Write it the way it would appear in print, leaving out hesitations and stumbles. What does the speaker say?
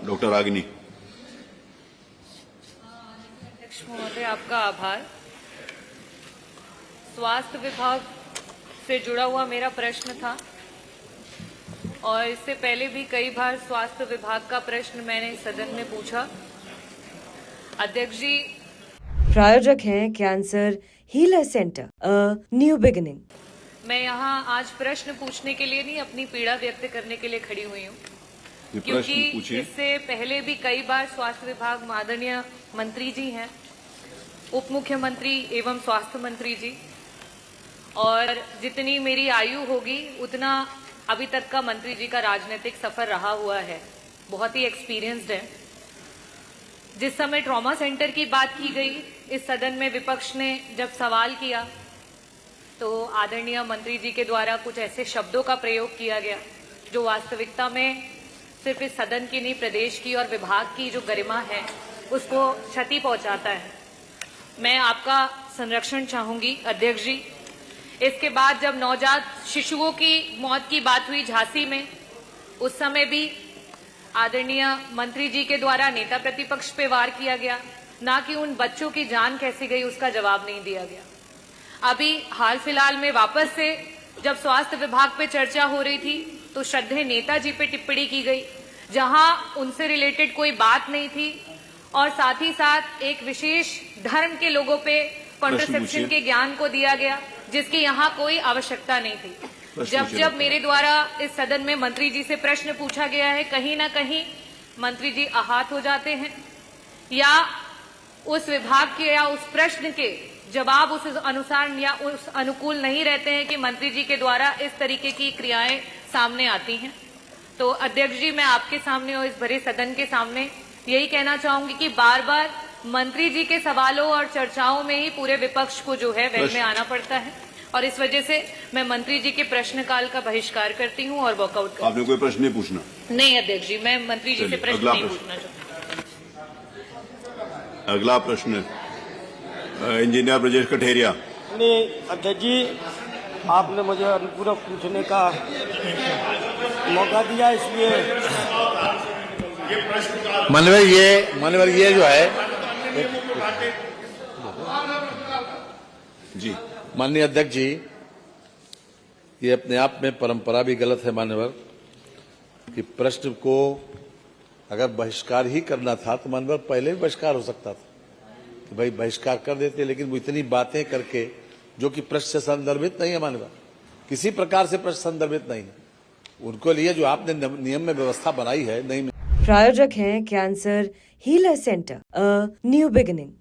Doctor Ragini. अध्यक्ष महोदय, आपका आभार। स्वास्थ्य विभाग से जुड़ा हुआ मेरा प्रश्न था और इससे पहले भी कई बार स्वास्थ्य विभाग का प्रश्न मैंने सदन में पूछा। अध्यक्ष जी, प्रायोजक हैं cancer healer centre, a new beginning. मैं यहाँ आज प्रश्न पूछने के लिए नहीं, अपनी पीड़ा व्यक्त करने के लिए खड़ी हुई हूँ, क्योंकि इससे पहले भी कई बार स्वास्थ्य विभाग माननीय मंत्री जी हैं, उप मुख्यमंत्री एवं स्वास्थ्य मंत्री जी, और जितनी मेरी आयु होगी उतना अभी तक का मंत्री जी का राजनीतिक सफर रहा हुआ है, बहुत ही एक्सपीरियंस्ड है। जिस समय ट्रॉमा सेंटर की बात की गई इस सदन में, विपक्ष ने जब सवाल किया तो आदरणीय मंत्री जी के द्वारा कुछ ऐसे शब्दों का प्रयोग किया गया जो वास्तविकता में सिर्फ इस सदन की नहीं, प्रदेश की और विभाग की जो गरिमा है उसको क्षति पहुंचाता है। मैं आपका संरक्षण चाहूंगी अध्यक्ष जी। इसके बाद जब नवजात शिशुओं की मौत की बात हुई झांसी में, उस समय भी आदरणीय मंत्री जी के द्वारा नेता प्रतिपक्ष पे वार किया गया, ना कि उन बच्चों की जान कैसी गई उसका जवाब नहीं दिया गया। अभी हाल फिलहाल में वापस से जब स्वास्थ्य विभाग पे चर्चा हो रही थी तो श्रद्धेय नेताजी पे टिप्पणी की गई, जहां उनसे रिलेटेड कोई बात नहीं थी, और साथ ही साथ एक विशेष धर्म के लोगों पे कॉन्ट्रासेप्शन के ज्ञान को दिया गया, जिसकी यहाँ कोई आवश्यकता नहीं थी। जब मेरे द्वारा इस सदन में मंत्री जी से प्रश्न पूछा गया है, कहीं ना कहीं मंत्री जी आहत हो जाते हैं या उस विभाग के या उस प्रश्न के जवाब उस अनुसार या उस अनुकूल नहीं रहते हैं कि मंत्री जी के द्वारा इस तरीके की क्रियाएं सामने आती हैं। तो अध्यक्ष जी, मैं आपके सामने और इस भरे सदन के सामने यही कहना चाहूंगी कि बार बार मंत्री जी के सवालों और चर्चाओं में ही पूरे विपक्ष को जो है वेल में आना पड़ता है, और इस वजह से मैं मंत्री जी के प्रश्नकाल का बहिष्कार करती हूँ और वॉकआउट करती हूँ। आपने कोई प्रश्न नहीं पूछना? नहीं अध्यक्ष जी, मैं मंत्री जी से प्रश्न नहीं पूछना चाहती। अगला प्रश्न इंजीनियर ब्रजेश कठेरिया। नहीं अध्यक्ष जी, आपने मुझे अनुपूरक पूछने का मौका दिया, इसलिए माननीय ये जो है जी, माननीय अध्यक्ष जी, ये अपने आप में परंपरा भी गलत है मान्यवर, कि प्रश्न को अगर बहिष्कार ही करना था तो मान्यवर पहले भी बहिष्कार हो सकता था कि भाई बहिष्कार कर देते, लेकिन वो इतनी बातें करके जो कि प्रश्न से संदर्भित नहीं है मान्यवर, किसी प्रकार से प्रश्न संदर्भित नहीं है, उनको लिए जो आपने नियम में व्यवस्था बनाई है नहीं। प्रायोजक हैं cancer healer centre, a new beginning.